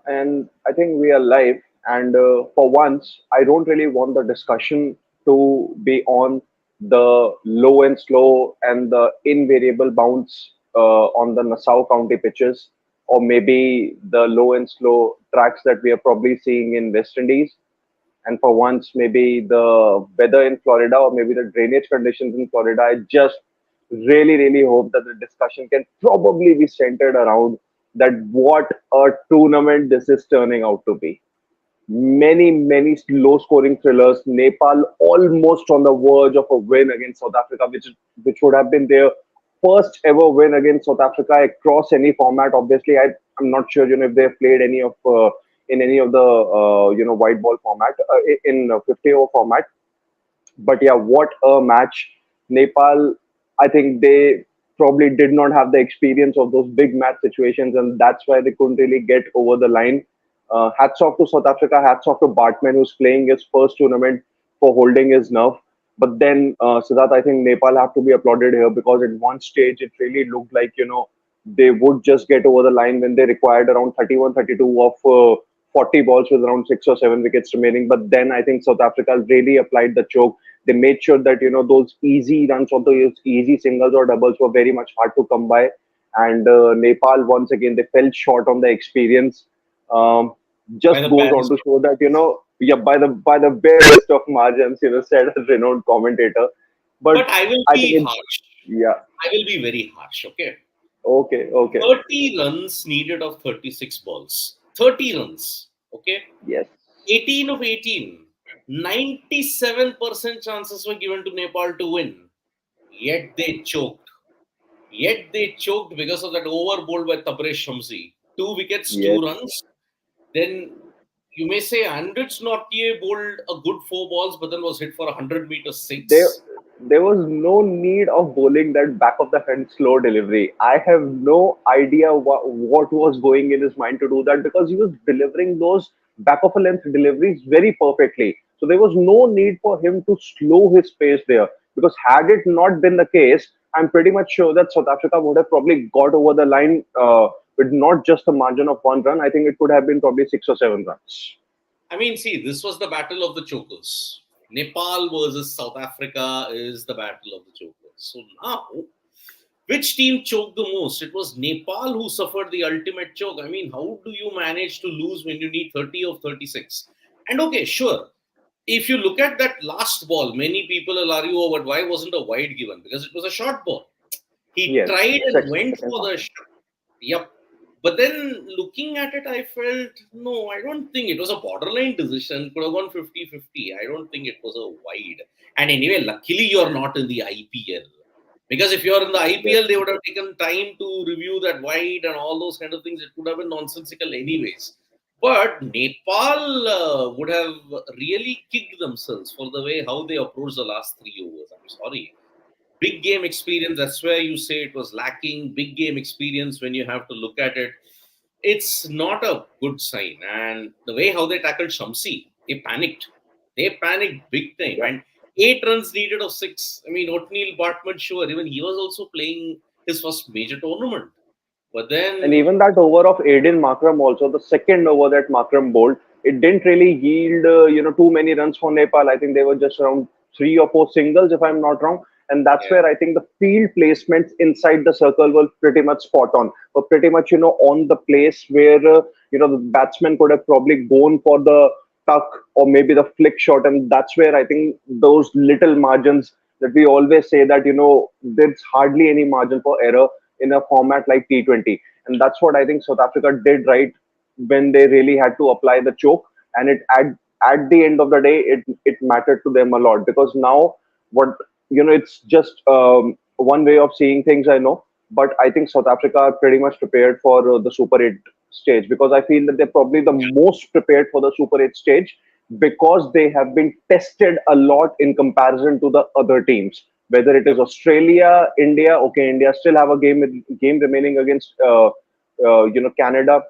and I think we are live. And for once, I don't really want the discussion to be on the low and slow and the invariable bounce on the Nassau County pitches, or maybe the low and slow tracks that we are probably seeing in West Indies. And for once, maybe the weather in Florida or maybe the drainage conditions in Florida. I just really hope that the discussion can probably be centered around that what a tournament this is turning out to be. Many low scoring thrillers. Nepal almost on the verge of a win against South Africa, which would have been their first ever win against South Africa across any format. Obviously, I'm not sure if they've played any of in any of the white ball format in 50 over format. But yeah, what a match! Nepal, I think they probably did not have the experience of those big match situations, and that's why they couldn't really get over the line. Hats off to South Africa, hats off to Bartman, who's playing his first tournament for holding his nerve. But then, Siddharth, I think Nepal have to be applauded here because at one stage it really looked like, they would just get over the line when they required around 31, 32 of 40 balls with around 6 or 7 wickets remaining. But then I think South Africa really applied the choke. They made sure that, those easy runs or those easy singles or doubles were very much hard to come by. And Nepal, once again, they fell short on the experience. Um, By just the goes on barest. to show that, yeah, by the barest of margins, said a renowned commentator. But But I will I think be it, harsh. yeah, I will be very harsh, okay? okay, 30 runs needed of 36 balls. 30 runs, okay? yes, 18 of 18. 97% chances were given to Nepal to win. Yet they choked. Yet they choked because of that over bowled by Tabaresh Shamsi. 2 wickets, yes. 2 runs. Then you may say Andrich Nortje bowled a good 4 balls, but then was hit for a 100-meter There, six. there was no need of bowling that back of the hand slow delivery. I have no idea what was going in his mind to do that because he was delivering those back of a length deliveries very perfectly. So there was no need for him to slow his pace there because had it not been the case, I'm pretty much sure that South Africa would have probably got over the line with not just a margin of 1 run. I think it could have been probably 6 or 7 runs. I mean, see, this was the battle of the chokers. Nepal versus South Africa is the battle of the chokers. So now, which team choked the most? It was Nepal who suffered the ultimate choke. I mean, how do you manage to lose when you need 30 of 36? And okay, sure. If you look at that last ball, many people will argue over why wasn't a wide given because it was a short ball. He Yes, tried and went second for half. the shot. Yep. But then looking at it, I felt, no, I don't think it was a borderline decision. Could have gone 50-50. I don't think it was a wide. And anyway, luckily you're not in the IPL. Because if you're in the Yes. IPL, they would have taken time to review that wide and all those kind of things. It would have been nonsensical anyways. But Nepal would have really kicked themselves for the way how they approached the last 3 overs. I'm sorry, big game experience, that's where you say it was lacking. Big game experience, when you have to look at it, it's not a good sign. And the way how they tackled Shamsi, they panicked big time. Yeah. And 8 runs needed of 6. I mean, O'Neill, Bartman, sure, even he was also playing his first major tournament, but And then even that over of Aiden Markram also, the second over that Markram bowled, it didn't really yield, too many runs for Nepal. I think they were just around 3 or 4 singles, if I'm not wrong. And that's yeah, where I think the field placements inside the circle were pretty much spot on. Were pretty much, on the place where, the batsman could have probably gone for the tuck or maybe the flick shot. And that's where I think those little margins that we always say that, there's hardly any margin for error in a format like T20. And that's what I think South Africa did right when they really had to apply the choke. And at the end of the day, it mattered to them a lot because now what it's just one way of seeing things. I know, but I think South Africa are pretty much prepared for the Super 8 stage because I feel that they're probably the most prepared for the Super 8 stage because they have been tested a lot in comparison to the other teams. Whether it is yep. Australia, India, okay, India still have a game remaining against Canada.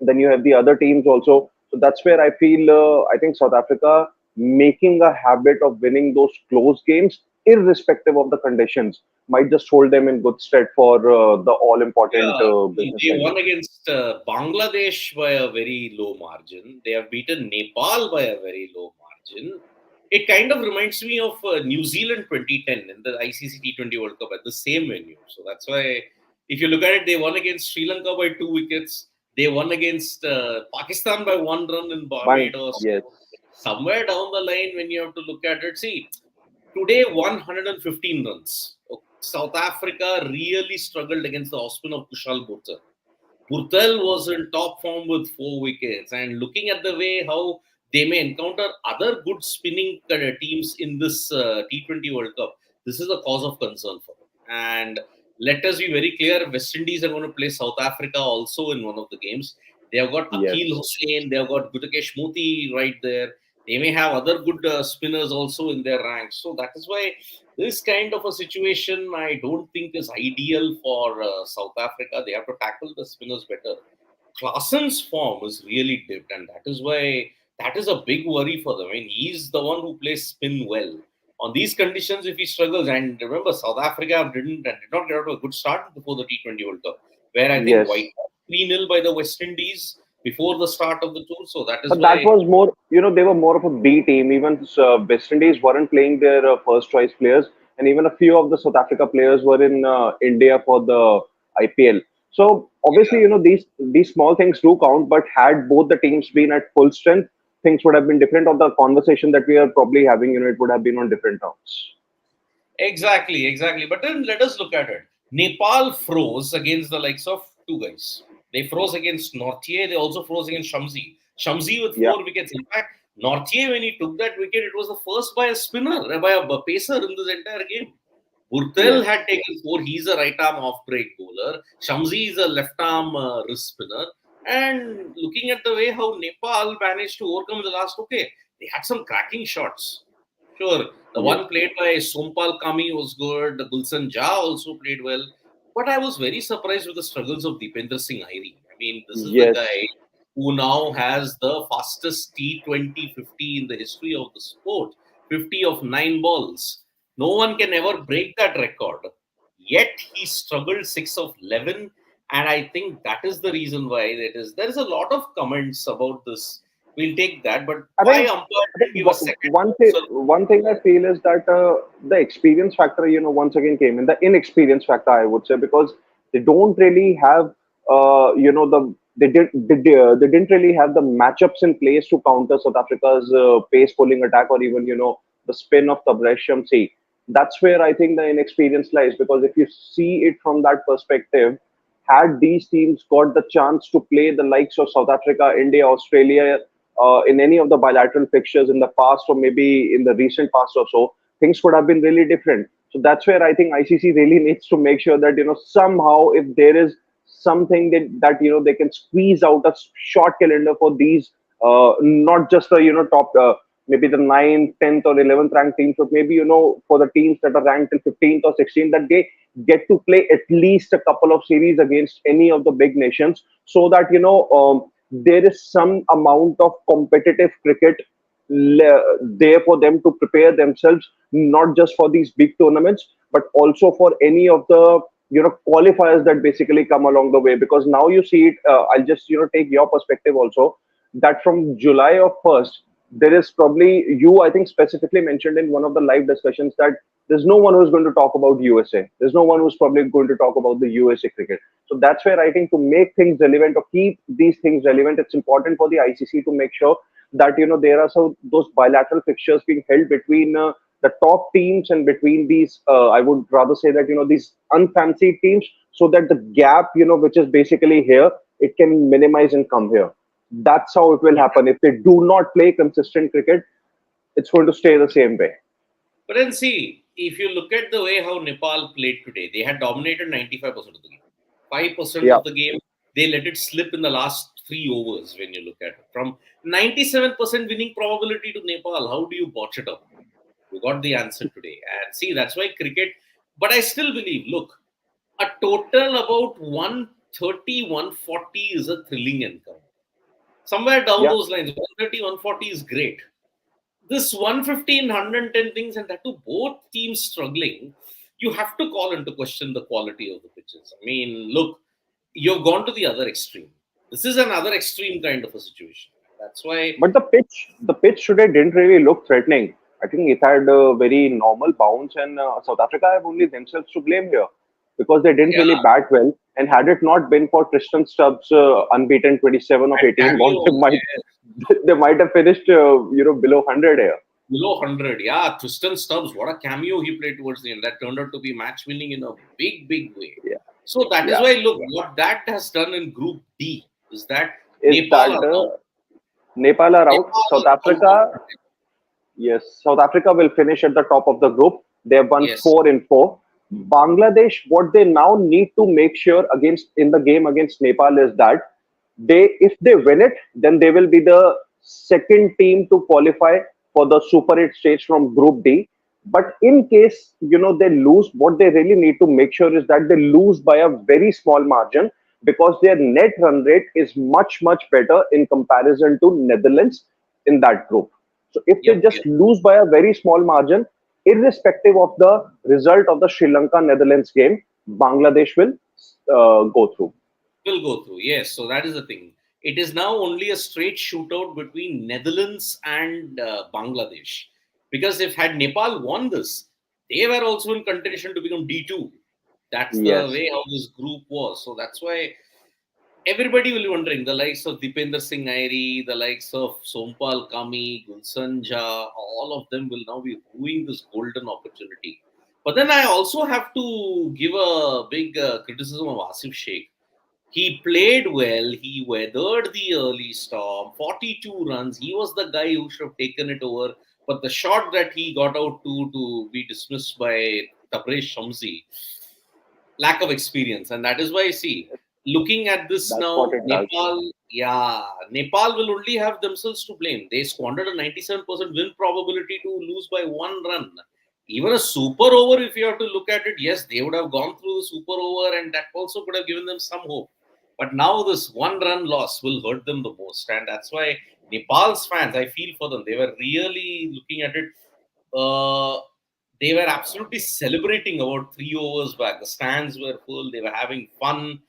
Then you have the other teams also. So that's where I feel I think South Africa making a habit of winning those close games, irrespective of the conditions. might just hold them in good stead for the all important Yeah, business they like won this. against Bangladesh by a very low margin. They have beaten Nepal by a very low margin. It kind of reminds me of New Zealand 2010 in the ICC T20 World Cup at the same venue. So that's why, if you look at it, they won against Sri Lanka by 2 wickets. They won against Pakistan by 1 run in One, Barbados. yes, Somewhere down the line, when you have to look at it, see, today 115 runs. South Africa really struggled against the off spin of Kushal Bhurtel. Bhurtel was in top form with 4 wickets, and looking at the way how they may encounter other good spinning teams in this T20 World Cup, this is a cause of concern for them. And let us be very clear: West Indies are going to play South Africa also in one of the games. They have got Akil yes. Hussain, they have got Gutekesh Moti right there. They may have other good spinners also in their ranks. So that is why this kind of a situation I don't think is ideal for South Africa. They have to tackle the spinners better. Klaasen's form is really dipped, and that is why that is a big worry for them. I mean, he's the one who plays spin well. On these conditions, if he struggles, and remember, South Africa did not get out to a good start before the T20 World Cup, where I think Yes. White 3-0 by the West Indies before the start of the tour. So that is But that why, was more, they were more of a B team. Even West Indies weren't playing their first choice players, and even a few of the South Africa players were in India for the IPL. So obviously, yeah. these small things do count. But had both the teams been at full strength, things would have been different. Or the conversation that we are probably having, it would have been on different terms. Exactly, exactly. But then let us look at it. Nepal froze against the likes of two guys. They froze against Nortje. They also froze against Shamsi. Shamsi with Yeah. 4 wickets. In fact, Nortje, when he took that wicket, it was the first by a spinner, by a pacer in this entire game. Burtel Yes. had taken 4. He's a right arm off break bowler. Shamsi is a left arm wrist spinner. And looking at the way how Nepal managed to overcome the last, okay, they had some cracking shots. Sure, the Yes. one played by Sompal Kami was good. The Gulsan Jha also played well. But I was very surprised with the struggles of Deependra Singh Airi. I mean, this is the Yes. guy who now has the fastest T20 50 in the history of the sport. 50 of 9 balls. No one can ever break that record. Yet he struggled 6 of 11. And I think that is the reason why it is. There is a lot of comments about this. We'll take that. But I why think umpire I think didn't give a second one thing refusal? one thing I feel is that the experience factor, once again came in, the inexperience factor, I would say, because they don't really have they didn't really have the matchups in place to counter South Africa's pace bowling attack, or even the spin of Tabraiz Shamsi. That's where I think the inexperience lies, because if you see it from that perspective, had these teams got the chance to play the likes of South Africa, India, Australia in any of the bilateral fixtures in the past, or maybe in the recent past or so, things could have been really different. So that's where I think ICC really needs to make sure that somehow, if there is something that they can squeeze out a short calendar for these, not just the top. Maybe the 9th, 10th, or 11th ranked teams, but maybe for the teams that are ranked in 15th or 16th, that they get to play at least a couple of series against any of the big nations, so that there is some amount of competitive cricket there for them to prepare themselves, not just for these big tournaments, but also for any of the qualifiers that basically come along the way. Because now you see it, I'll just take your perspective also, that from July of 1st, there is probably, you I think specifically mentioned in one of the live discussions, that there's no one who's going to talk about USA. There's no one who's probably going to talk about the USA cricket. So that's where I think, to make things relevant or keep these things relevant, it's important for the ICC to make sure that there are those bilateral fixtures being held between the top teams, and between these, I would rather say that these unfancied teams, so that the gap which is basically here, it can minimize and come here. That's how it will happen. If they do not play consistent cricket, it's going to stay the same way. But then see, if you look at the way how Nepal played today, they had dominated 95% of the game. 5% Yeah. of the game, they let it slip in the last 3 overs when you look at it. From 97% winning probability to Nepal, how do you botch it up? You got the answer today. And see, that's why cricket, but I still believe, look, a total about 130, 140 is a thrilling encounter. Somewhere down Yeah. those lines, 130, 140 is great. This 115, 110 things, and that too both teams struggling, you have to call into question the quality of the pitches. I mean, look, you've gone to the other extreme. This is another extreme kind of a situation. That's why, But the pitch today didn't really look threatening. I think it had a very normal bounce, and South Africa have only themselves to blame here because they didn't yeah, really bat well. And had it not been for Tristan Stubbs' unbeaten 27 of and 18, what they cameos, might yeah, they might have finished, below 100 here. below 100. Yeah, Tristan Stubbs, what a cameo he played towards the end. That turned out to be match winning in a big, big way. Yeah, So that is yeah. why, look, what that has done in Group D is that Is Nepal that are out. Nepal are out? Nepal South out of Africa, yes, South Africa will finish at the top of the group. They have won yes, 4-4. Bangladesh, what they now need to make sure against in the game against Nepal is that if they win it, then they will be the second team to qualify for the Super 8 stage from Group D. But in case they lose, what they really need to make sure is that they lose by a very small margin because their net run rate is much better in comparison to Netherlands in that group. So if they yep, just lose by a very small margin, irrespective of the result of the Sri Lanka Netherlands game, Bangladesh will go through. will go through. Yes, so that is the thing. It is now only a straight shootout between Netherlands and Bangladesh. Because if had Nepal won this, they were also in contention to become D2. That's the Yes, way how this group was. So that's why everybody will be wondering. The likes of Dipender Singh Airi, the likes of Sompal Kami, Gulsan Jha, all of them will now be ruining this golden opportunity. But then I also have to give a big criticism of Asif Sheikh. He played well. He weathered the early storm. 42 runs. He was the guy who should have taken it over. But the shot that he got out to be dismissed by Tabriz Shamsi, lack of experience. And that is why, see, looking at this that's what now, it does. Nepal will only have themselves to blame. They squandered a 97% win probability to lose by 1 run. Even a super over, if you have to look at it, yes, they would have gone through the super over, and that also could have given them some hope. But now this 1 run loss will hurt them the most. And that's why Nepal's fans, I feel for them, they were really looking at it. Uh, they were absolutely celebrating about 3 overs back. The stands were full, they were having fun.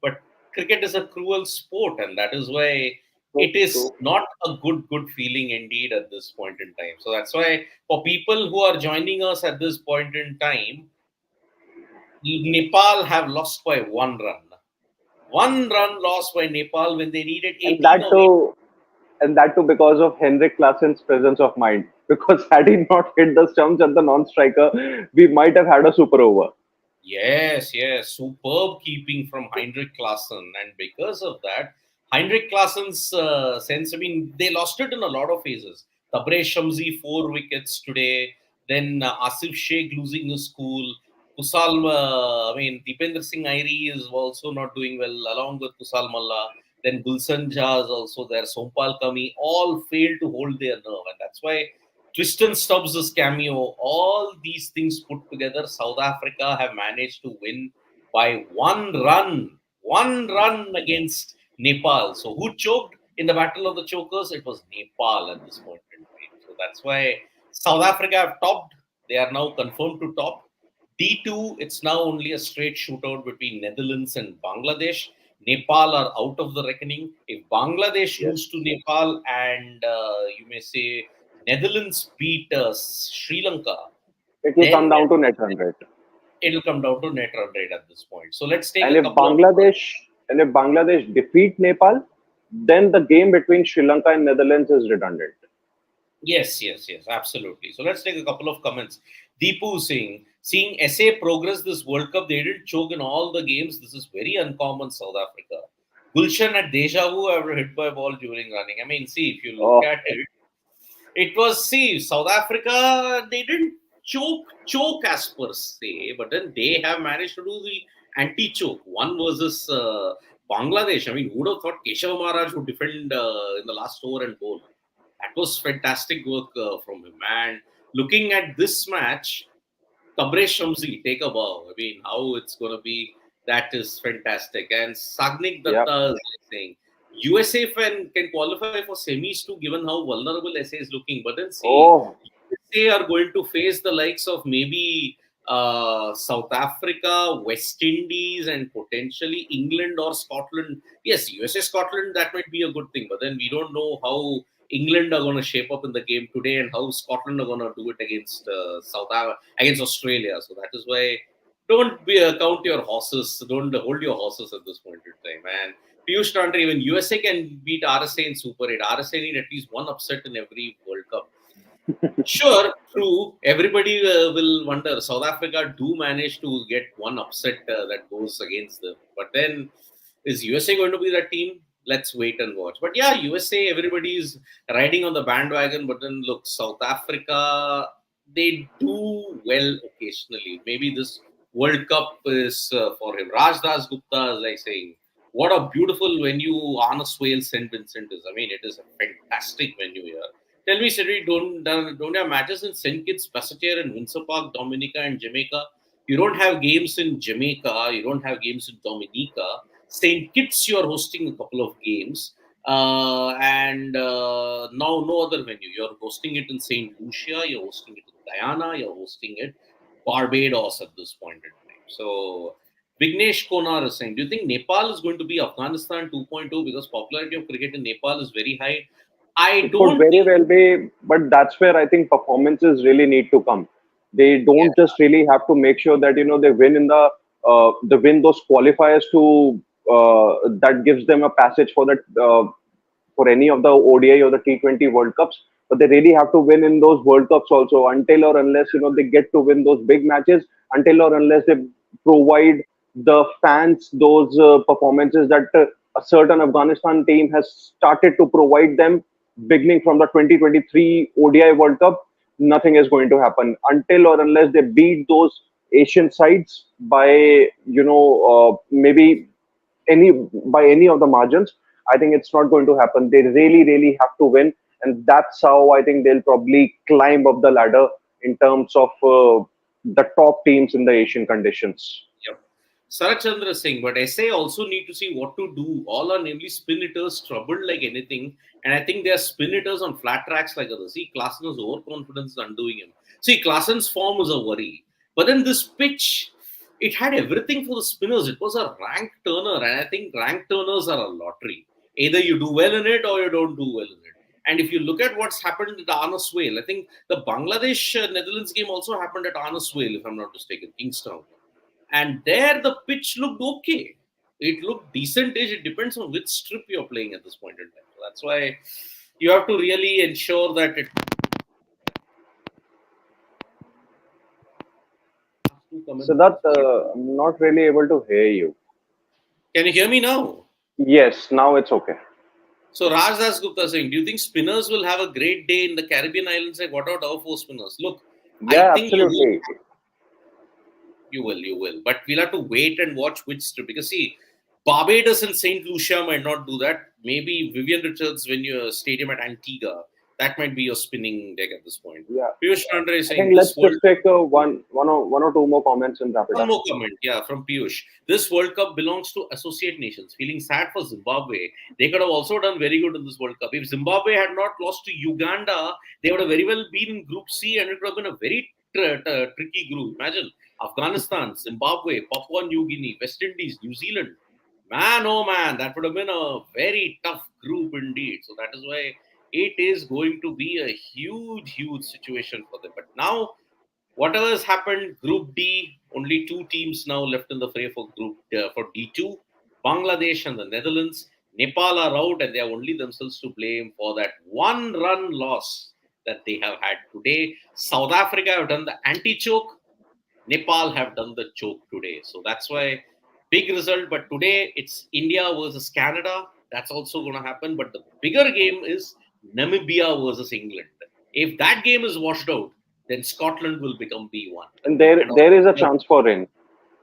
But cricket is a cruel sport, and that is why True, it is true. not a good feeling indeed at this point in time. So that's why for people who are joining us at this point in time, Nepal have lost by 1 run. 1 run lost by Nepal when they needed And 18 that or 8. too, and that too because of Henrik Klassen's presence of mind. Because had he not hit the stumps at the non-striker, we might have had a super over. Yes, yes, superb keeping from Heinrich Klaassen, and because of that, Heinrich Klaassen's sense. I mean, they lost it in a lot of phases. Tabrez Shamsi 4 wickets today, then Asif Sheikh losing his cool. Kusal, Dipender Singh Airi is also not doing well, along with Kusal Malla. Then Gulsan Jha is also there. Sompal Kami all failed to hold their nerve, and that's why Tristan Stubbs' cameo, all these things put together, South Africa have managed to win by 1 run. 1 run against Nepal. So who choked in the battle of the chokers? It was Nepal at this point in time. So that's why South Africa have topped. They are now confirmed to top. D2, it's now only a straight shootout between Netherlands and Bangladesh. Nepal are out of the reckoning. If Bangladesh Yes, lose to Nepal and you may say Netherlands beat Sri Lanka, it will come then down to net run rate. it'll come down to net run rate at this point. So let's take And a if couple of. Bangladesh and if Bangladesh defeat Nepal, then the game between Sri Lanka and Netherlands is redundant. Yes, yes, yes, absolutely. So let's take a couple of comments. Deepu saying, seeing SA progress this World Cup, they didn't choke in all the games. This is very uncommon, South Africa. Gulshan at Deja Vu ever hit by ball during running. I mean, see, if you look Oh, at it, it was, see, South Africa, they didn't choke as per se, but then they have managed to do the anti-choke. One versus Bangladesh. I mean, who would have thought Keshav Maharaj would defend in the last over and bowl? That was fantastic work from him. And looking at this match, Tabrez Shamsi, take a bow. I mean, how it's going to be, that is fantastic. And Sagnik yeah. Datta is saying, USA can qualify for semis too, given how vulnerable SA is looking. But then see, Oh, USA are going to face the likes of maybe South Africa, West Indies, and potentially England or Scotland. Yes, USA, Scotland, that might be a good thing, but then we don't know how England are going to shape up in the game today and how Scotland are going to do it against against Australia. So that is why don't count your horses. Don't hold your horses at this point in time. And Piyush Tandre, even USA can beat RSA in Super 8. RSA need at least one upset in every World Cup. Sure, true. Everybody will wonder. South Africa do manage to get one upset that goes against them. But then, is USA going to be that team? Let's wait and watch. But yeah, USA, everybody is riding on the bandwagon. But then, look, South Africa, they do well occasionally. Maybe this World Cup is for him. Raj Das Gupta is like saying, what a beautiful venue Arnos Wales St. Vincent is. I mean, it is a fantastic venue here. Tell me, Cedric, don't have matches in St. Kitts, Basseterre, and Windsor Park, Dominica, and Jamaica? You don't have games in Jamaica. You don't have games in Dominica. St. Kitts, you are hosting a couple of games. And now no other venue. You're hosting it in St. Lucia. You're hosting it in Guyana. You're hosting it Barbados at this point in time. So Vignesh Konar is saying, do you think Nepal is going to be Afghanistan 2.0 because popularity of cricket in Nepal is very high? I It could don't very think. well be, but that's where I think performances really need to come. They Yeah, don't just really have to make sure that they win in they win those qualifiers to that gives them a passage for that for any of the ODI or the T20 World Cups. But they really have to win in those World Cups also. Until or unless they get to win those big matches, until or unless they provide the fans those performances that a certain Afghanistan team has started to provide them beginning from the 2023 ODI World Cup, nothing is going to happen until or unless they beat those Asian sides by maybe any any of the margins. I think it's not going to happen. They really, really have to win, and that's how I think they'll probably climb up the ladder in terms of the top teams in the Asian conditions. yep. Sarat Chandra Singh, but SA also need to see what to do. All are namely spin hitters, troubled like anything. And I think they are spin hitters on flat tracks like others. See, Klaasen's overconfidence is undoing him. See, Klaasen's form is a worry. But then this pitch, it had everything for the spinners. It was a rank turner. And I think rank turners are a lottery. Either you do well in it or you don't do well in it. And if you look at what's happened at Arnos Vale, I think the Bangladesh Netherlands game also happened at Arnos Vale, if I'm not mistaken, Kingstown. And there the pitch looked okay. It looked decent-ish. It depends on which strip you're playing at this point in time. So that's why you have to really ensure that it. To come So in that full. I'm not really able to hear you. Can you hear me now? Yes, now it's okay. So Raj Das Gupta saying, do you think spinners will have a great day in the Caribbean islands? Like, what about our four spinners? Look, I Yeah, think you will. absolutely. You will. But we'll have to wait and watch which strip. Because see, Barbados and St. Lucia might not do that. Maybe Vivian Richards when your stadium at Antigua, that might be your spinning deck at this point. Yeah, Piyush Chandra is I saying think this let's World just take one or two more comments and wrap it One up. more comment, yeah, from Piyush. This World Cup belongs to associate nations. Feeling sad for Zimbabwe. They could have also done very good in this World Cup. If Zimbabwe had not lost to Uganda, they would have very well been in Group C and it would have been a very tricky group. Imagine Afghanistan, Zimbabwe, Papua New Guinea, West Indies, New Zealand. Man, oh man, that would have been a very tough group indeed. So that is why it is going to be a huge, huge situation for them. But now whatever has happened, Group D, only two teams now left in the fray for Group for D2. Bangladesh and the Netherlands. Nepal are out, and they have only themselves to blame for that one-run loss that they have had today. South Africa have done the anti-choke. Nepal have done the choke today. So that's why big result. But today it's India versus Canada. That's also going to happen. But the bigger game is Namibia versus England. If that game is washed out, then Scotland will become B1. And there And there is a Australia, chance for rain.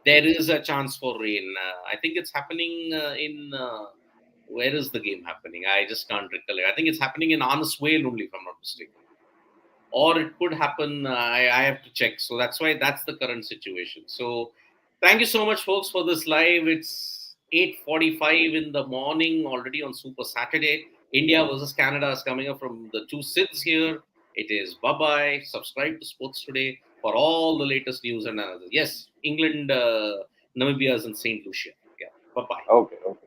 there is a chance for rain. I think it's happening in. Where is the game happening? I just can't recall it. I think it's happening in Honest Whale only, if I'm not mistaken, or it could happen. I have to check. So that's why that's the current situation. So thank you so much, folks, for this live. It's 8:45 in the morning already on Super Saturday. India versus Canada is coming up from the two Sids here. It is bye bye. Subscribe to Sports Today. for all the latest news and analysis. Yes, England, Namibia is in St. Lucia. Yeah. Bye bye. Okay. Okay.